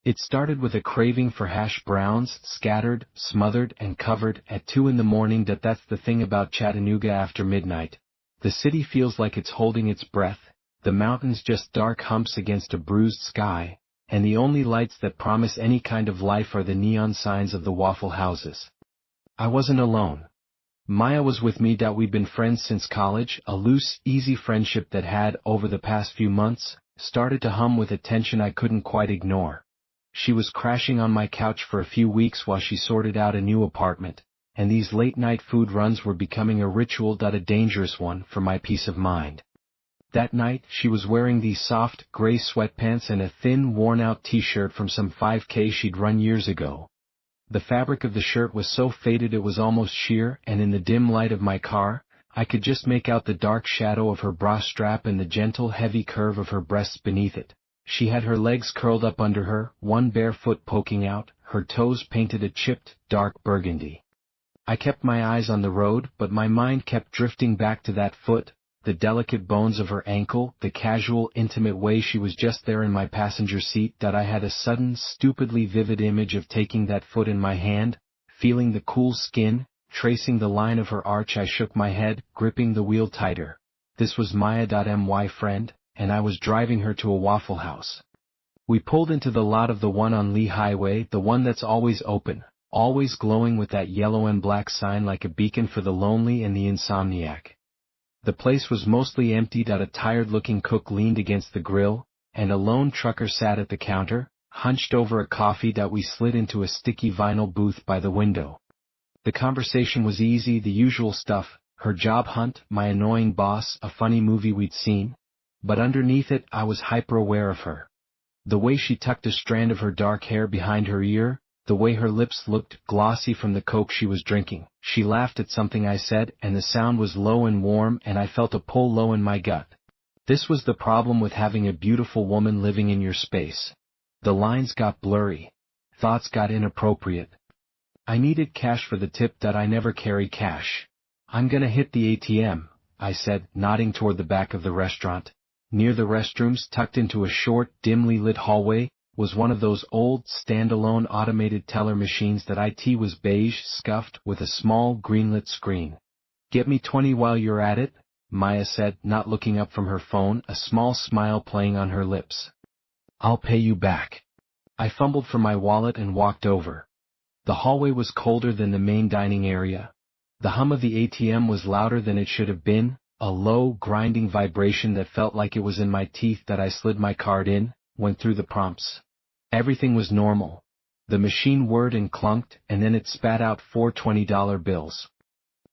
It started with a craving for hash browns, scattered, smothered, and covered at 2 in the morning. That's the thing about Chattanooga after midnight. The city feels like it's holding its breath, the mountains just dark humps against a bruised sky, and the only lights that promise any kind of life are the neon signs of the Waffle Houses. I wasn't alone. Maya was with me. We'd been friends since college, a loose, easy friendship that had, over the past few months, started to hum with a tension I couldn't quite ignore. She was crashing on my couch for a few weeks while she sorted out a new apartment, and these late-night food runs were becoming a ritual. A dangerous one for my peace of mind. That night, she was wearing these soft, gray sweatpants and a thin, worn-out t-shirt from some 5K she'd run years ago. The fabric of the shirt was so faded it was almost sheer, and in the dim light of my car, I could just make out the dark shadow of her bra strap and the gentle, heavy curve of her breasts beneath it. She had her legs curled up under her, one bare foot poking out, her toes painted a chipped, dark burgundy. I kept my eyes on the road, but my mind kept drifting back to that foot, the delicate bones of her ankle, the casual, intimate way she was just there in my passenger seat. I had a sudden, stupidly vivid image of taking that foot in my hand, feeling the cool skin, tracing the line of her arch. I shook my head, gripping the wheel tighter. This was Maya. My friend, and I was driving her to a Waffle House. We pulled into the lot of the one on Lee Highway, the one that's always open, always glowing with that yellow and black sign like a beacon for the lonely and the insomniac. The place was mostly empty. A tired-looking cook leaned against the grill, and a lone trucker sat at the counter, hunched over a coffee. We slid into a sticky vinyl booth by the window. The conversation was easy, the usual stuff, her job hunt, my annoying boss, a funny movie we'd seen. But underneath it, I was hyper-aware of her. The way she tucked a strand of her dark hair behind her ear, the way her lips looked glossy from the Coke she was drinking. She laughed at something I said, and the sound was low and warm, and I felt a pull low in my gut. This was the problem with having a beautiful woman living in your space. The lines got blurry. Thoughts got inappropriate. I needed cash for the tip. I never carry cash. I'm gonna hit the ATM, I said, nodding toward the back of the restaurant. Near the restrooms, tucked into a short, dimly lit hallway, was one of those old, standalone automated teller machines. It was beige, scuffed, with a small, green-lit screen. "Get me 20 while you're at it," Maya said, not looking up from her phone, a small smile playing on her lips. "I'll pay you back." I fumbled for my wallet and walked over. The hallway was colder than the main dining area. The hum of the ATM was louder than it should have been, a low, grinding vibration that felt like it was in my teeth. I slid my card in, went through the prompts. Everything was normal. The machine whirred and clunked, and then it spat out 4 $20 bills.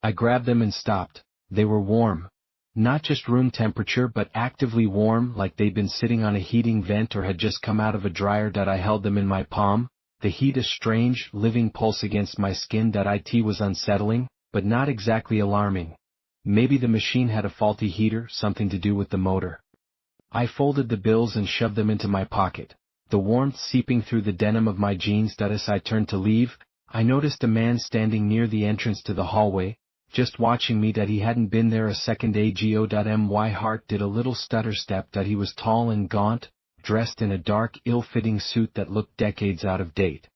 I grabbed them and stopped. They were warm. Not just room temperature, but actively warm, like they'd been sitting on a heating vent or had just come out of a dryer. I held them in my palm, the heat a strange, living pulse against my skin. It was unsettling, but not exactly alarming. Maybe the machine had a faulty heater, something to do with the motor. I folded the bills and shoved them into my pocket, the warmth seeping through the denim of my jeans. As I turned to leave, I noticed a man standing near the entrance to the hallway, just watching me. He hadn't been there a second ago. My heart did a little stutter step. He was tall and gaunt, dressed in a dark, ill-fitting suit that looked decades out of date.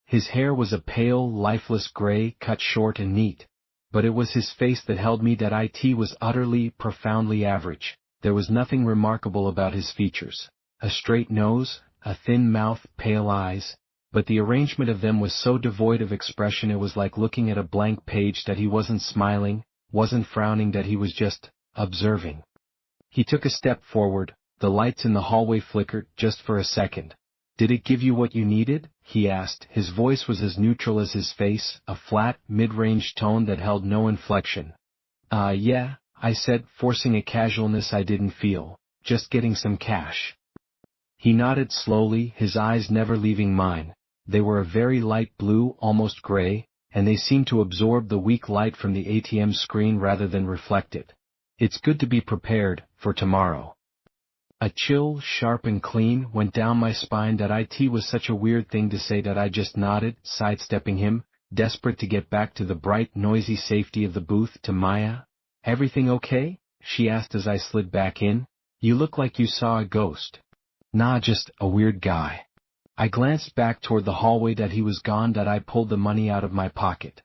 His hair was a pale, lifeless gray, cut short and neat. But it was his face that held me. It was utterly, profoundly average. There was nothing remarkable about his features. A straight nose, a thin mouth, pale eyes, but the arrangement of them was so devoid of expression it was like looking at a blank page. He wasn't smiling, wasn't frowning. He was just observing. He took a step forward. The lights in the hallway flickered, just for a second. "Did it give you what you needed?" he asked. His voice was as neutral as his face, a flat, mid-range tone that held no inflection. Yeah, I said, forcing a casualness I didn't feel. "Just getting some cash." He nodded slowly, his eyes never leaving mine. They were a very light blue, almost gray, and they seemed to absorb the weak light from the ATM screen rather than reflect it. "It's good to be prepared, for tomorrow." A chill, sharp and clean, went down my spine. It was such a weird thing to say. I just nodded, sidestepping him, desperate to get back to the bright, noisy safety of the booth. To Maya. "Everything okay?" she asked as I slid back in. "You look like you saw a ghost." "Nah, just a weird guy." I glanced back toward the hallway that he was gone that I pulled the money out of my pocket.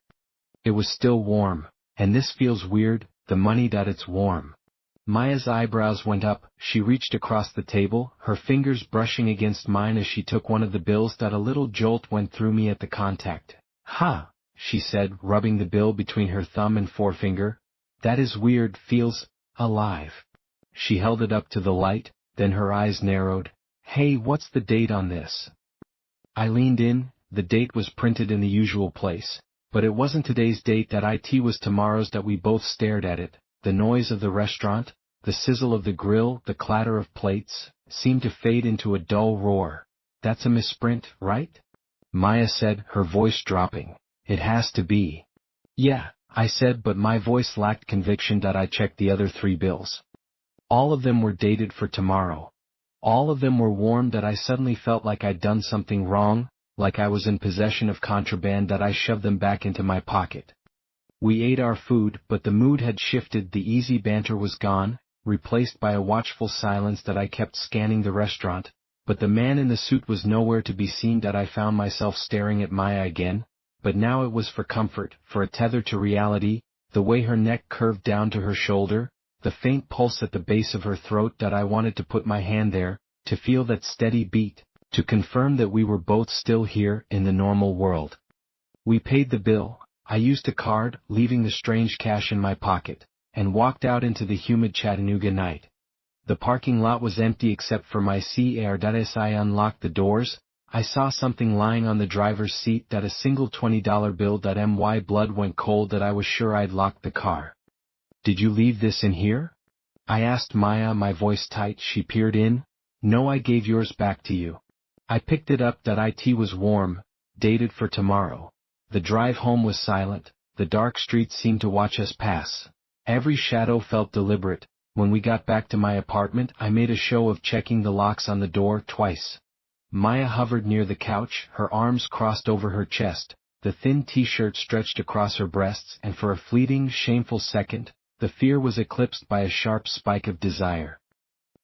It was still warm, and this feels weird, the money that it's warm. Maya's eyebrows went up, she reached across the table, her fingers brushing against mine as she took one of the bills that a little jolt went through me at the contact. "Ha," she said, rubbing the bill between her thumb and forefinger. "That is weird, feels alive." She held it up to the light, then her eyes narrowed. "Hey, what's the date on this?" I leaned in, the date was printed in the usual place, but it wasn't today's date that it was tomorrow's that we both stared at it. The noise of the restaurant, the sizzle of the grill, the clatter of plates, seemed to fade into a dull roar. "That's a misprint, right?" Maya said, her voice dropping. "It has to be." "Yeah," I said, but my voice lacked conviction that I checked the other 3 bills. All of them were dated for tomorrow. All of them were warm that I suddenly felt like I'd done something wrong, like I was in possession of contraband that I shoved them back into my pocket. We ate our food, but the mood had shifted, the easy banter was gone, replaced by a watchful silence that I kept scanning the restaurant, but the man in the suit was nowhere to be seen that I found myself staring at Maya again, but now it was for comfort, for a tether to reality, the way her neck curved down to her shoulder, the faint pulse at the base of her throat that I wanted to put my hand there, to feel that steady beat, to confirm that we were both still here in the normal world. We paid the bill. I used a card, leaving the strange cash in my pocket, and walked out into the humid Chattanooga night. The parking lot was empty except for my car. As I unlocked the doors, I saw something lying on the driver's seat, that a single $20 bill. My blood went cold that I was sure I'd locked the car. "Did you leave this in here?" I asked Maya, my voice tight. She peered in. "No, I gave yours back to you." I picked it up. It was warm, dated for tomorrow. The drive home was silent, the dark streets seemed to watch us pass. Every shadow felt deliberate. When we got back to my apartment, I made a show of checking the locks on the door twice. Maya hovered near the couch, her arms crossed over her chest, the thin t-shirt stretched across her breasts, and for a fleeting, shameful second, the fear was eclipsed by a sharp spike of desire.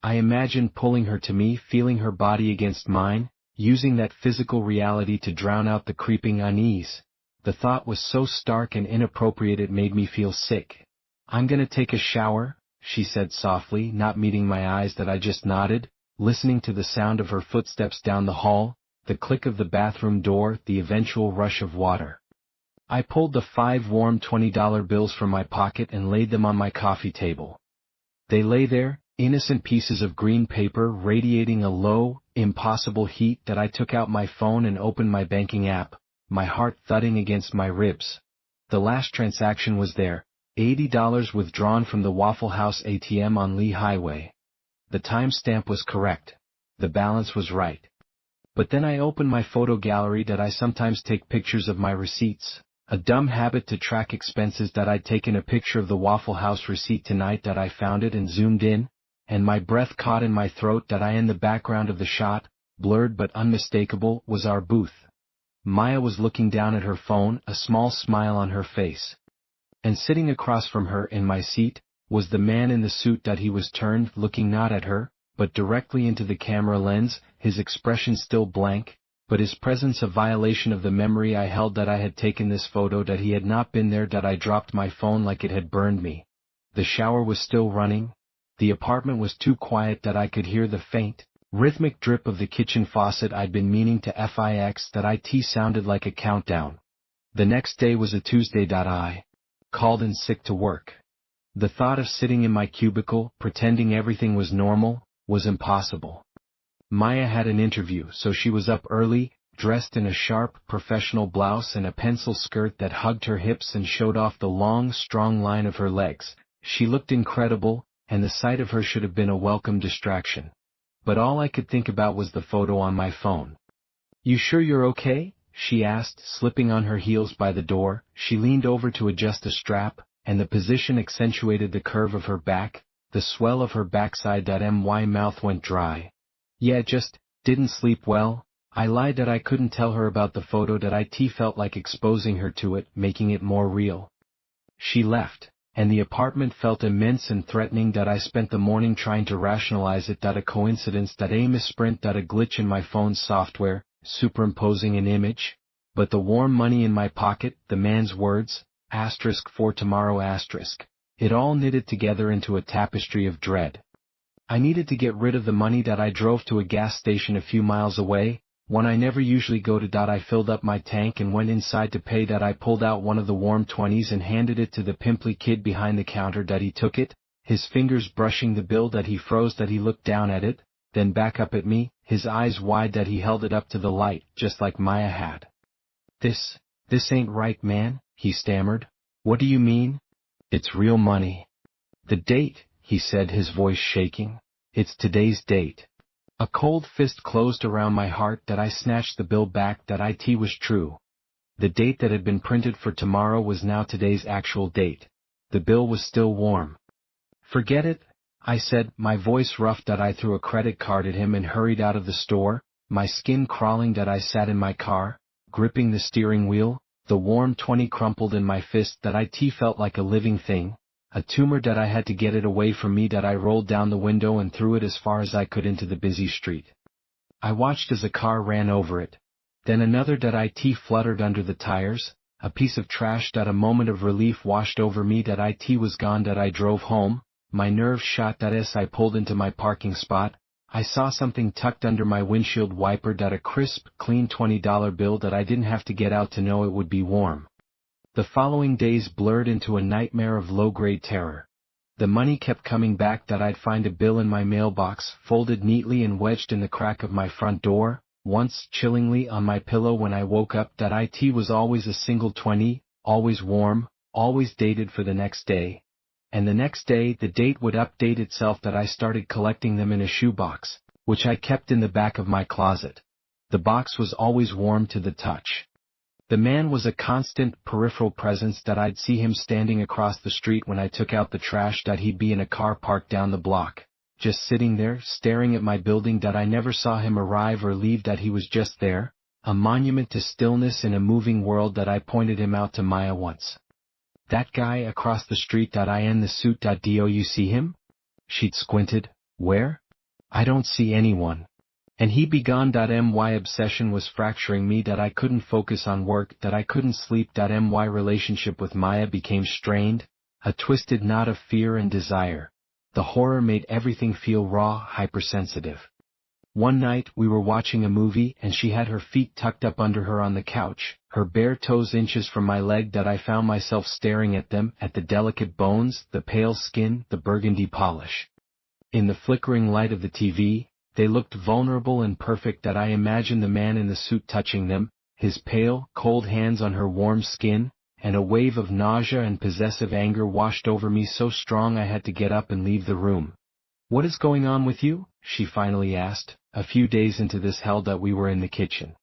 I imagined pulling her to me, feeling her body against mine, using that physical reality to drown out the creeping unease. The thought was so stark and inappropriate it made me feel sick. "I'm gonna take a shower," she said softly, not meeting my eyes. I just nodded, listening to the sound of her footsteps down the hall, the click of the bathroom door, the eventual rush of water. I pulled the 5 warm $20 bills from my pocket and laid them on my coffee table. They lay there, innocent pieces of green paper radiating a low, impossible heat. I took out my phone and opened my banking app, my heart thudding against my ribs. The last transaction was there, $80 withdrawn from the Waffle House ATM on Lee Highway. The timestamp was correct. The balance was right. But then I opened my photo gallery. I sometimes take pictures of my receipts, a dumb habit to track expenses. I'd taken a picture of the Waffle House receipt tonight. I found it and zoomed in, and my breath caught in my throat. In the background of the shot, blurred but unmistakable, was our booth. Maya was looking down at her phone, a small smile on her face. And sitting across from her in my seat, was the man in the suit. He was turned, looking not at her, but directly into the camera lens, his expression still blank, but his presence a violation of the memory I held that I had taken this photo. He had not been there. I dropped my phone like it had burned me. The shower was still running. The apartment was too quiet that I could hear the faint, rhythmic drip of the kitchen faucet. I'd been meaning to fix that it sounded like a countdown. The next day was a Tuesday. I called in sick to work. The thought of sitting in my cubicle, pretending everything was normal, was impossible. Maya had an interview, so she was up early, dressed in a sharp, professional blouse and a pencil skirt that hugged her hips and showed off the long, strong line of her legs. She looked incredible, and the sight of her should have been a welcome distraction. But all I could think about was the photo on my phone. "You sure you're okay?" she asked, slipping on her heels by the door. She leaned over to adjust a strap, and the position accentuated the curve of her back, the swell of her backside. My mouth went dry. "Yeah, just didn't sleep well." I lied. I couldn't tell her about the photo. It felt like exposing her to it, making it more real. She left, and the apartment felt immense and threatening. I spent the morning trying to rationalize it. A coincidence. A misprint. A glitch in my phone's software. superimposing an image. But the warm money in my pocket, the man's words, asterisk for tomorrow asterisk, it all knitted together into a tapestry of dread. I needed to get rid of the money that I drove to a gas station a few miles away, one I never usually go to. I filled up my tank and went inside to pay. I pulled out one of the warm 20s and handed it to the pimply kid behind the counter. He took it, his fingers brushing the bill. He froze. He looked down at it, then back up at me, his eyes wide. He held it up to the light, just like Maya had. This ain't right, man, he stammered. What do you mean? It's real money. The date, he said, his voice shaking. It's today's date. A cold fist closed around my heart. I snatched the bill back. It was true. The date that had been printed for tomorrow was now today's actual date. The bill was still warm. Forget it, I said, my voice rough. I threw a credit card at him and hurried out of the store, my skin crawling. I sat in my car, gripping the steering wheel, the warm 20 crumpled in my fist. It felt like a living thing, a tumor. I had to get it away from me. I rolled down the window and threw it as far as I could into the busy street. I watched as a car ran over it. Then another. It fluttered under the tires, a piece of trash. A moment of relief washed over me. It was gone. I drove home, my nerves shot. As I pulled into my parking spot, I saw something tucked under my windshield wiper. A crisp, clean $20 bill. I didn't have to get out to know it would be warm. The following days blurred into a nightmare of low-grade terror. The money kept coming back. I'd find a bill in my mailbox, folded neatly and wedged in the crack of my front door, once chillingly on my pillow when I woke up. It was always a single 20, always warm, always dated for the next day. And the next day the date would update itself. I started collecting them in a shoebox, which I kept in the back of my closet. The box was always warm to the touch. The man was a constant, peripheral presence. I'd see him standing across the street when I took out the trash. He'd be in a car parked down the block, just sitting there, staring at my building. I never saw him arrive or leave. He was just there, a monument to stillness in a moving world. I pointed him out to Maya once. That guy across the street. In the suit. Do you see him? She'd squinted. Where? I don't see anyone. And he be gone. My obsession was fracturing me. I couldn't focus on work. I couldn't sleep. My relationship with Maya became strained, a twisted knot of fear and desire. The horror made everything feel raw, hypersensitive. One night we were watching a movie and she had her feet tucked up under her on the couch, her bare toes inches from my leg. I found myself staring at them, at the delicate bones, the pale skin, the burgundy polish. In the flickering light of the TV, they looked vulnerable and perfect. I imagined the man in the suit touching them, his pale, cold hands on her warm skin, and a wave of nausea and possessive anger washed over me so strong I had to get up and leave the room. What is going on with you? She finally asked, a few days into this hell. We were in the kitchen.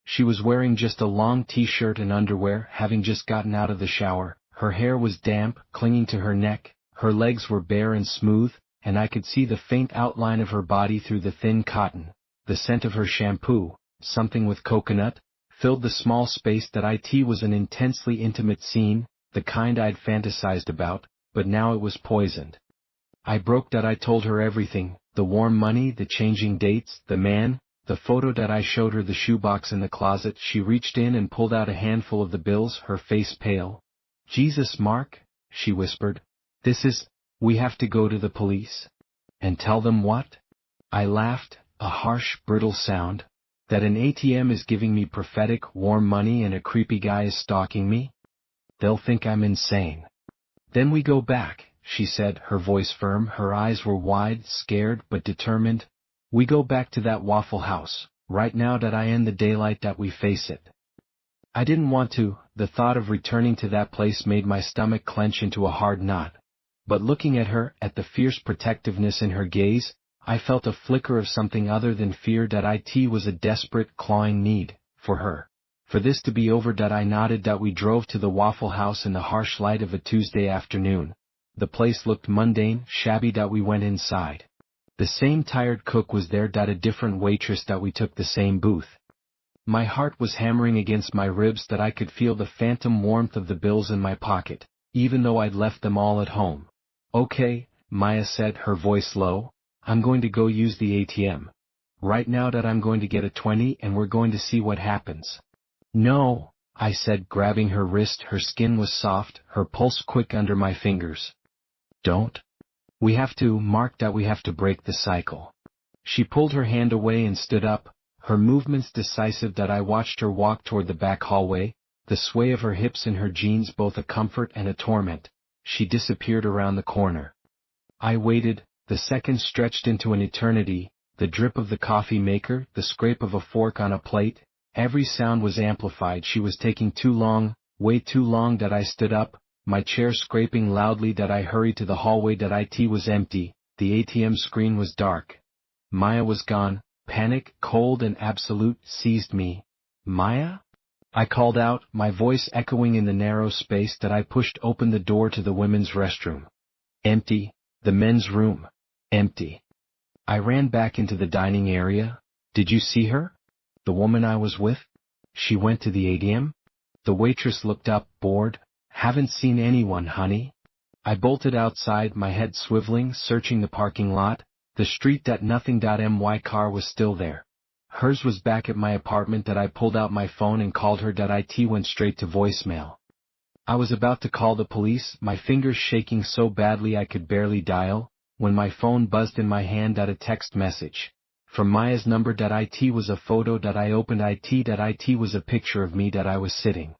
She was wearing just a long t-shirt and underwear, having just gotten out of the shower. Her hair was damp, clinging to her neck, her legs were bare and smooth, and I could see the faint outline of her body through the thin cotton. The scent of her shampoo, something with coconut, filled the small space. It was an intensely intimate scene, the kind I'd fantasized about, but now it was poisoned. I broke. I told her everything, the warm money, the changing dates, the man, the photo. I showed her the shoebox in the closet. She reached in and pulled out a handful of the bills, her face pale. Jesus, Mark, she whispered. We have to go to the police. And tell them what? I laughed, a harsh, brittle sound. That an ATM is giving me prophetic, warm money and a creepy guy is stalking me? They'll think I'm insane. Then we go back, she said, her voice firm. Her eyes were wide, scared but determined. We go back to that Waffle House, right now. In the daylight. We face it. I didn't want to. The thought of returning to that place made my stomach clench into a hard knot. But looking at her, at the fierce protectiveness in her gaze, I felt a flicker of something other than fear. It was a desperate, clawing need, for her. For this to be over. I nodded. We drove to the Waffle House in the harsh light of a Tuesday afternoon. The place looked mundane, shabby. We went inside. The same tired cook was there. A different waitress. We took the same booth. My heart was hammering against my ribs. I could feel the phantom warmth of the bills in my pocket, even though I'd left them all at home. Okay, Maya said, her voice low. I'm going to go use the ATM. Right now that I'm going to get a 20 and we're going to see what happens. No, I said, grabbing her wrist. Her skin was soft, her pulse quick under my fingers. Don't. We have to, Mark, that we have to break the cycle. She pulled her hand away and stood up, her movements decisive that I watched her walk toward the back hallway, the sway of her hips in her jeans both a comfort and a torment. She disappeared around the corner. I waited, the seconds stretched into an eternity, the drip of the coffee maker, the scrape of a fork on a plate, every sound was amplified. She was taking too long, way too long. That I stood up, my chair scraping loudly. That I hurried to the hallway. That it was empty, the ATM screen was dark. Maya was gone. Panic, cold and absolute, seized me. Maya? I called out, my voice echoing in the narrow space. That I pushed open the door to the women's restroom. Empty. The men's room. Empty. I ran back into the dining area. Did you see her? The woman I was with? She went to the ATM? The waitress looked up, bored. Haven't seen anyone, honey. I bolted outside, my head swiveling, searching the parking lot, the street. That nothing. My car was still there. Hers was back at my apartment. That I pulled out my phone and called her. That it went straight to voicemail. I was about to call the police, my fingers shaking so badly I could barely dial, when my phone buzzed in my hand. A text message. From Maya's number. It was a photo. I opened it. It was a picture of me. I was sitting